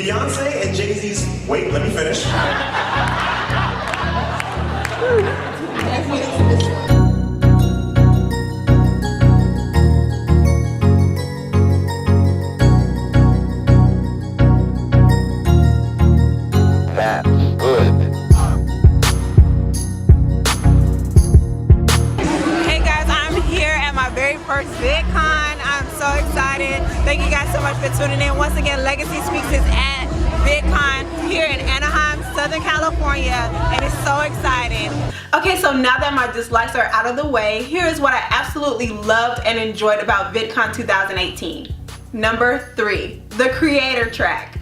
Beyonce and Jay-Z's, wait, let me finish. That's good. Hey guys, I'm here at my very first VidCon. I'm so excited. Thank you guys so much for tuning in. Once again, Legacy Speaks is at VidCon here in Anaheim, Southern California, and it's so exciting. Okay, so now that my dislikes are out of the way, here is what I absolutely loved and enjoyed about VidCon 2018. Number 3, the creator track.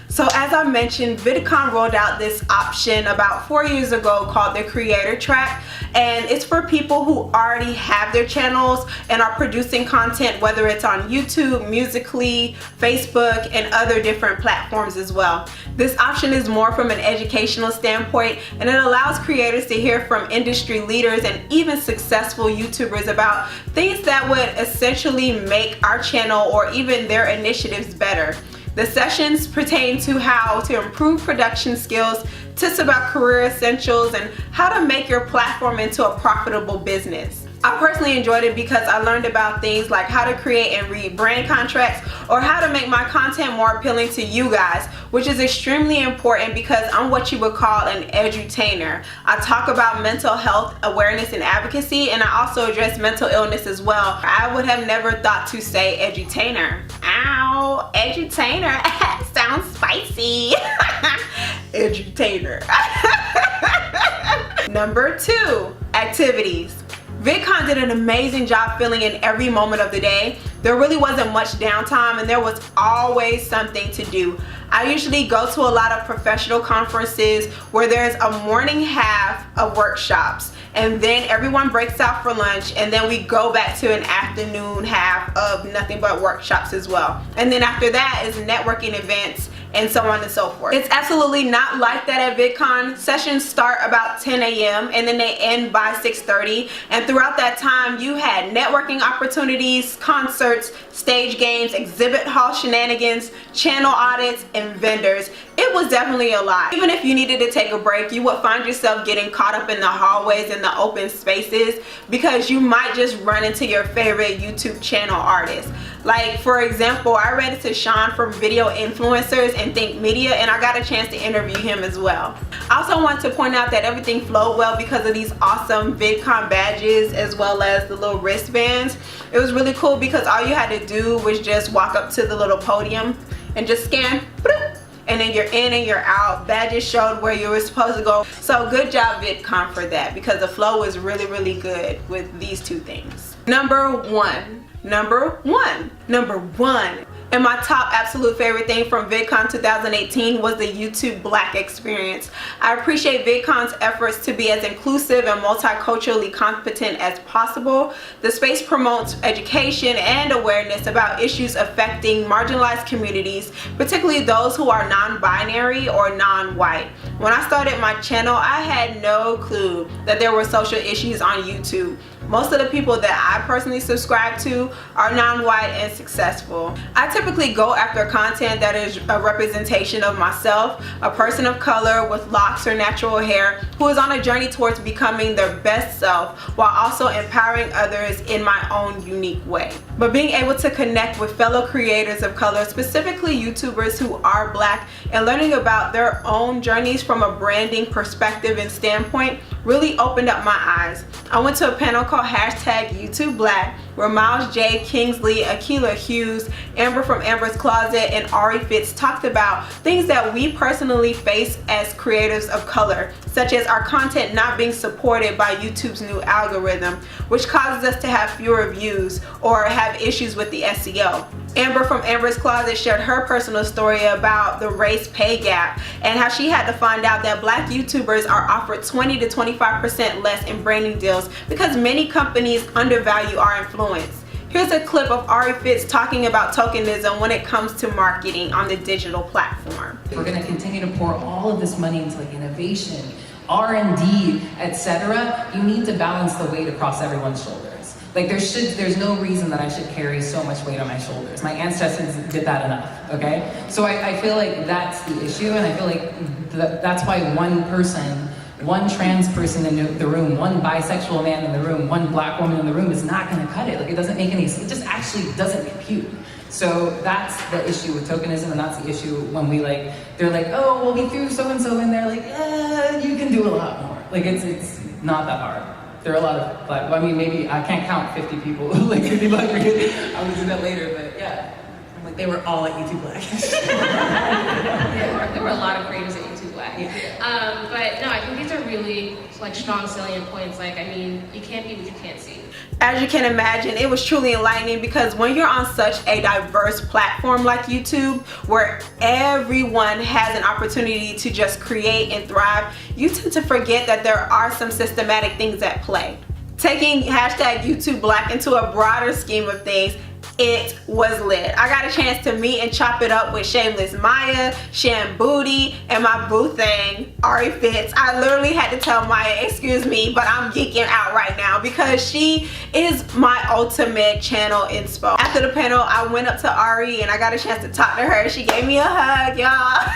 So as I mentioned, VidCon rolled out this option about 4 years ago called the creator track, and it's for people who already have their channels and are producing content, whether it's on YouTube, Musical.ly, Facebook, and other different platforms as well. This option is more from an educational standpoint, and it allows creators to hear from industry leaders and even successful YouTubers about things that would essentially make our channel or even their initiatives better. The sessions pertain to how to improve production skills, tips about career essentials, and how to make your platform into a profitable business. I personally enjoyed it because I learned about things like how to create and read brand contracts, or how to make my content more appealing to you guys, which is extremely important because I'm what you would call an edutainer. I talk about mental health awareness and advocacy, and I also address mental illness as well. I would have never thought to say edutainer. Ow, edutainer. Sounds spicy. Edutainer. Number 2, activities. VidCon did an amazing job filling in every moment of the day. There really wasn't much downtime, and there was always something to do. I usually go to a lot of professional conferences where there's a morning half of workshops, and then everyone breaks out for lunch, and then we go back to an afternoon half of nothing but workshops as well. And then after that is networking events and so on and so forth. It's absolutely not like that at VidCon. Sessions start about 10 a.m. and then they end by 6:30, and throughout that time you had networking opportunities, concerts, stage games, exhibit hall shenanigans, channel audits, and vendors. It was definitely a lot. Even if you needed to take a break, you would find yourself getting caught up in the hallways and the open spaces because you might just run into your favorite YouTube channel artist. Like, for example, I ran into Sean from Video Influencers and Think Media, and I got a chance to interview him as well. I also want to point out that everything flowed well because of these awesome VidCon badges as well as the little wristbands. It was really cool because all you had to do was just walk up to the little podium and just scan, and then you're in and you're out. Badges showed where you were supposed to go. So good job VidCon for that, because the flow was really, really good with these two things. Number one. And my top absolute favorite thing from VidCon 2018 was the YouTube Black experience. I appreciate VidCon's efforts to be as inclusive and multiculturally competent as possible. The space promotes education and awareness about issues affecting marginalized communities, particularly those who are non-binary or non-white. When I started my channel, I had no clue that there were social issues on YouTube. Most of the people that I personally subscribe to are non-white and successful. I typically go after content that is a representation of myself, a person of color with locks or natural hair who is on a journey towards becoming their best self while also empowering others in my own unique way. But being able to connect with fellow creators of color, specifically YouTubers who are Black, and learning about their own journeys from a branding perspective and standpoint really opened up my eyes. I went to a panel called #YouTubeBlack where Miles J. Kingsley, Akilah Hughes, Amber from Amber's Closet, and Ari Fitz talked about things that we personally face as creators of color, such as our content not being supported by YouTube's new algorithm, which causes us to have fewer views or have issues with the SEO. Amber from Amber's Closet shared her personal story about the race pay gap and how she had to find out that Black YouTubers are offered 20 to 25% less in branding deals because many companies undervalue our influence. Here's a clip of Ari Fitz talking about tokenism when it comes to marketing on the digital platform. We're going to continue to pour all of this money into like innovation, R&D, etc. You need to balance the weight across everyone's shoulders. Like there's no reason that I should carry so much weight on my shoulders. My ancestors did that enough, okay? So I feel like that's the issue, and I feel like that's why one person, one trans person in the room, one bisexual man in the room, one black woman in the room is not gonna cut it. Like it doesn't make any sense. It just actually doesn't compute. So that's the issue with tokenism, and that's the issue when we like, they're like, oh, well, we threw so-and-so in there, like, you can do a lot more. Like it's not that hard. There are a lot of black, I mean, maybe I can't count 50 people, like 50 black people. I'll do that later, but yeah. Like they were all at YouTube Black. There were a lot of creators at YouTube Black. But no, I think these are really like strong salient points. Like, I mean, you can't be what you can't see. As you can imagine, it was truly enlightening because when you're on such a diverse platform like YouTube, where everyone has an opportunity to just create and thrive, you tend to forget that there are some systematic things at play. Taking hashtag YouTube Black into a broader scheme of things, it was lit. I got a chance to meet and chop it up with Shameless Maya, Shan Booty, and my boo thing, Ari Fitz. I literally had to tell Maya, excuse me, but I'm geeking out right now because she is my ultimate channel inspo. After the panel, I went up to Ari and I got a chance to talk to her. She gave me a hug, y'all.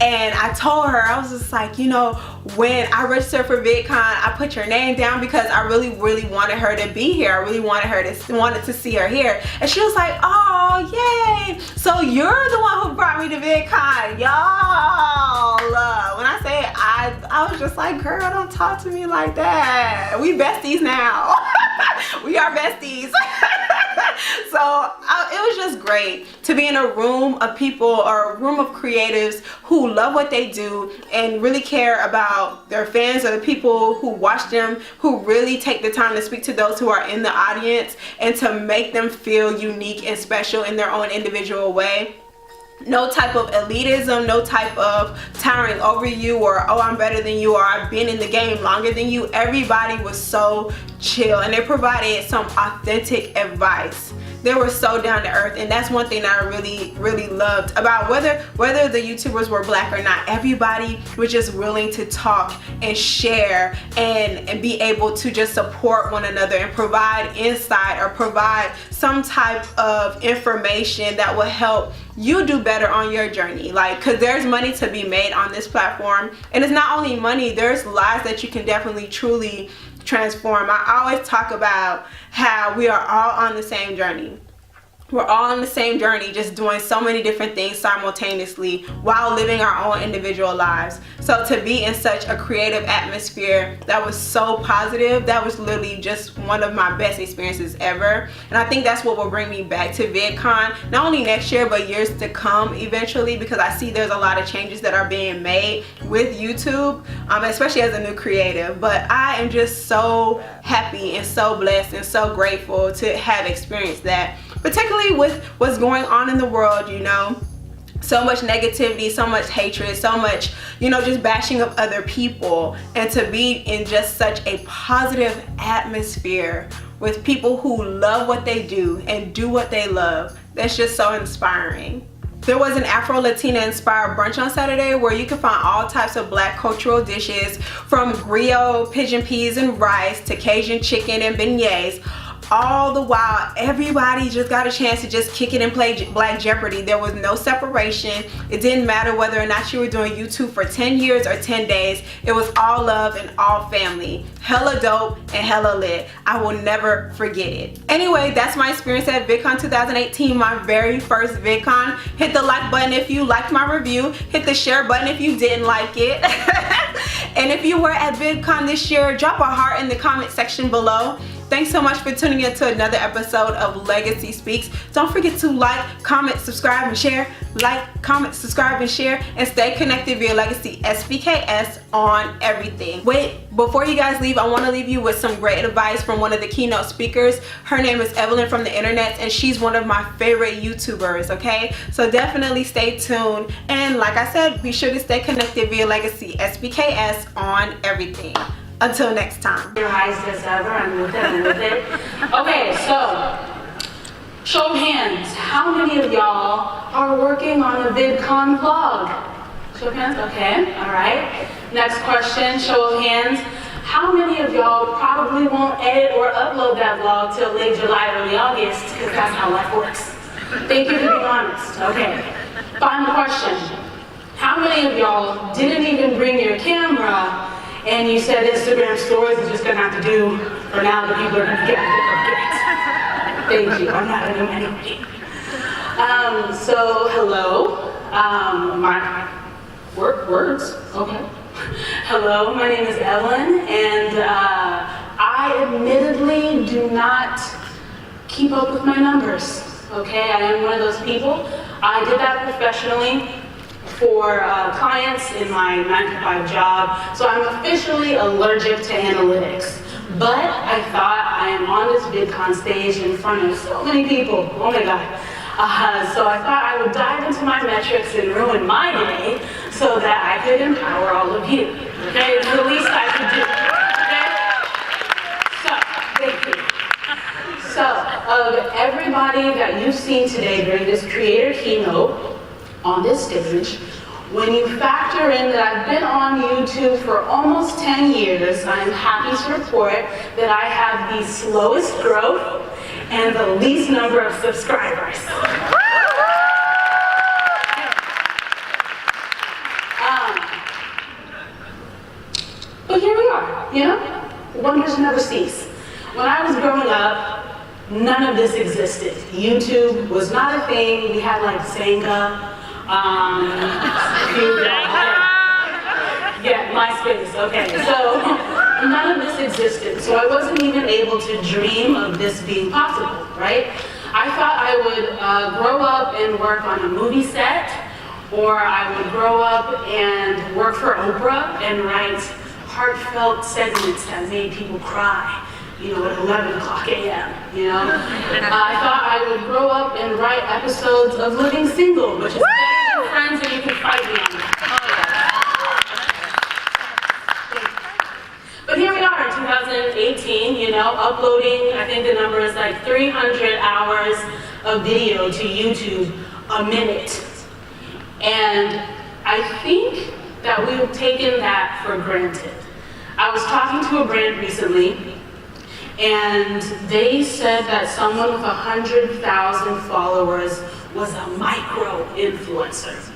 And I told her, I was just like, you know, when I registered for VidCon, I put your name down because I really wanted her to be here. I really wanted to see her here. And she was like, oh, yay. So you're the one who brought me to VidCon, y'all. When I say I was just like, girl, don't talk to me like that. We besties now. We are besties. So it was just great to be in a room of people or a room of creatives who love what they do and really care about their fans or the people who watch them, who really take the time to speak to those who are in the audience and to make them feel unique and special in their own individual way. No type of elitism, no type of towering over you or, oh, I'm better than you or I've been in the game longer than you. Everybody was so chill and they provided some authentic advice. They were so down to earth, and that's one thing that I really loved about whether the YouTubers were black or not. Everybody was just willing to talk and share and be able to just support one another and provide insight or provide some type of information that will help you do better on your journey. Like, cause there's money to be made on this platform, and it's not only money, there's lives that you can definitely truly transform. I always talk about how we are all on the same journey. We're all on the same journey, just doing so many different things simultaneously while living our own individual lives. So to be in such a creative atmosphere that was so positive, that was literally just one of my best experiences ever. And I think that's what will bring me back to VidCon, not only next year, but years to come eventually, because I see there's a lot of changes that are being made with YouTube, especially as a new creative. But I am just so happy and so blessed and so grateful to have experienced that, particularly with what's going on in the world, you know. So much negativity, so much hatred, so much, you know, just bashing of other people, and to be in just such a positive atmosphere with people who love what they do and do what they love, that's just so inspiring. There was an Afro-Latina inspired brunch on Saturday where you can find all types of black cultural dishes, from griot, pigeon peas and rice, to Cajun chicken and beignets. All the while, everybody just got a chance to just kick it and play Black Jeopardy. There was no separation. It didn't matter whether or not you were doing YouTube for 10 years or 10 days. It was all love and all family. Hella dope and hella lit. I will never forget it. Anyway, that's my experience at VidCon 2018, my very first VidCon. Hit the like button if you liked my review. Hit the share button if you didn't like it. And if you were at VidCon this year, drop a heart in the comment section below. Thanks so much for tuning in to another episode of Legacy Speaks. Don't forget to like, comment, subscribe, and share. Like, comment, subscribe, and share. And stay connected via Legacy SBKS on everything. Wait, before you guys leave, I want to leave you with some great advice from one of the keynote speakers. Her name is Evelyn from the internet, and she's one of my favorite YouTubers, okay? So definitely stay tuned. And like I said, be sure to stay connected via Legacy SBKS on everything. Until next time. Your highest as ever, I'm with it. Okay, so, show of hands. How many of y'all are working on a VidCon vlog? Show of hands, okay, all right. Next question, show of hands. How many of y'all probably won't edit or upload that vlog till late July, early August, because that's how life works? Thank you for being honest. Okay. Final question. How many of y'all didn't even bring your camera and you said Instagram stories is just gonna have to do for now, the people are gonna get it? Thank you. I'm not gonna do anything. So hello. My words. Okay. Hello, my name is Evelyn, and I admittedly do not keep up with my numbers. Okay, I am one of those people. I did that professionally for clients in my 9-to-5 job, so I'm officially allergic to analytics. But I thought I am on this VidCon stage in front of so many people. Oh my God. So I thought I would dive into my metrics and ruin my day so that I could empower all of you. Okay, it's the least I could do. Okay? So, thank you. So, of everybody that you've seen today during this creator keynote on this stage, when you factor in that I've been on YouTube for almost 10 years, I'm happy to report that I have the slowest growth and the least number of subscribers. But here we are, you know? Wonders never cease. When I was growing up, none of this existed. YouTube was not a thing. We had like Senga, yeah, MySpace, okay. So none of this existed. So I wasn't even able to dream of this being possible, right? I thought I would grow up and work on a movie set, or I would grow up and work for Oprah and write heartfelt segments that made people cry, you know, at 11 o'clock a.m., you know? I thought I would grow up and write episodes of Living Single, which is better than Friends and you can fight me on that. But here we are in 2018, you know, uploading, I think the number is like 300 hours of video to YouTube a minute. And I think that we've taken that for granted. I was talking to a brand recently, and they said that someone with 100,000 followers was a micro-influencer.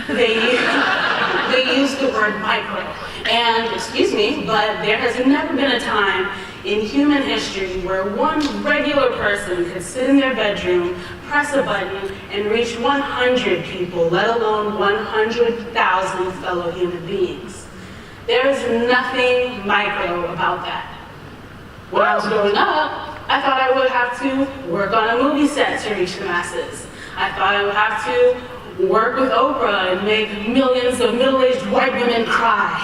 They used the word micro. And, excuse me, but there has never been a time in human history where one regular person could sit in their bedroom, press a button, and reach 100 people, let alone 100,000 fellow human beings. There is nothing micro about that. When I was growing up, I thought I would have to work on a movie set to reach the masses. I thought I would have to work with Oprah and make millions of middle-aged white women cry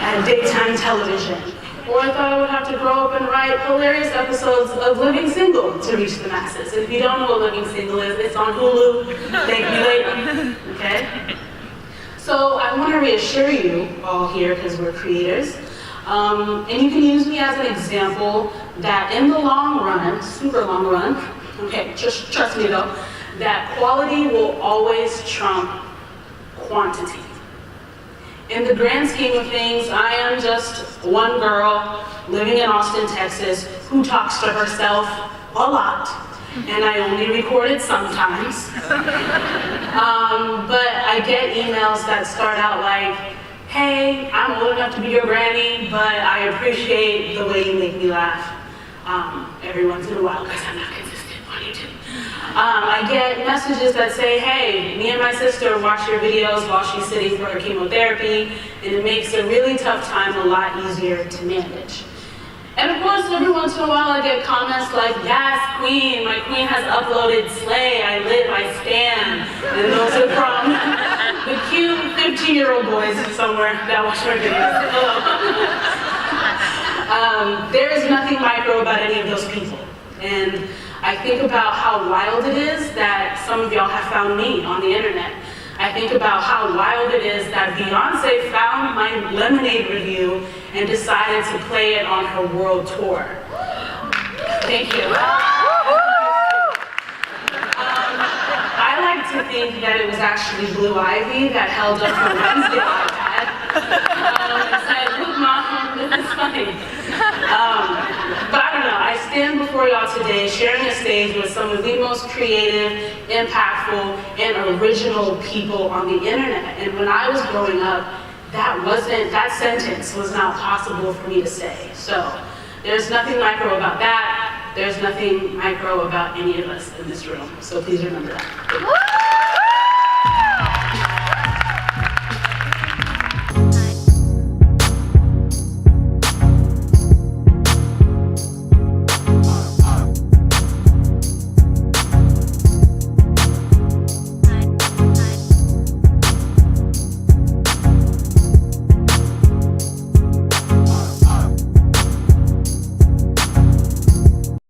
at daytime television. Or I thought I would have to grow up and write hilarious episodes of Living Single to reach the masses. And if you don't know what Living Single is, it's on Hulu. Thank you later. Okay? So I want to reassure you all here, because we're creators, and you can use me as an example that in the long run, super long run, okay, just trust me though, that quality will always trump quantity. In the grand scheme of things, I am just one girl living in Austin, Texas, who talks to herself a lot, and I only record it sometimes. But I get emails that start out like, hey, I'm old enough to be your granny, but I appreciate the way you make me laugh every once in a while, because I'm not consistent on YouTube. I get messages that say, hey, me and my sister watch your videos while she's sitting for her chemotherapy, and it makes a really tough time a lot easier to manage. And of course, every once in a while I get comments like, yes, queen, my queen has uploaded Slay, I live, I stand. And those are from the cute 15-year-old boys somewhere that watch our videos. There is nothing micro about any of those people. And I think about how wild it is that some of y'all have found me on the internet. I think about how wild it is that Beyonce found my Lemonade review and decided to play it on her world tour. Thank you. I like to think that it was actually Blue Ivy that held up her Wednesday iPad and said, look, Ma, It's funny. But I don't know, I stand before y'all today sharing a stage with some of the most creative, impactful, and original people on the internet. And when I was growing up, that sentence was not possible for me to say. So there's nothing micro about that. There's nothing micro about any of us in this room. So please remember that.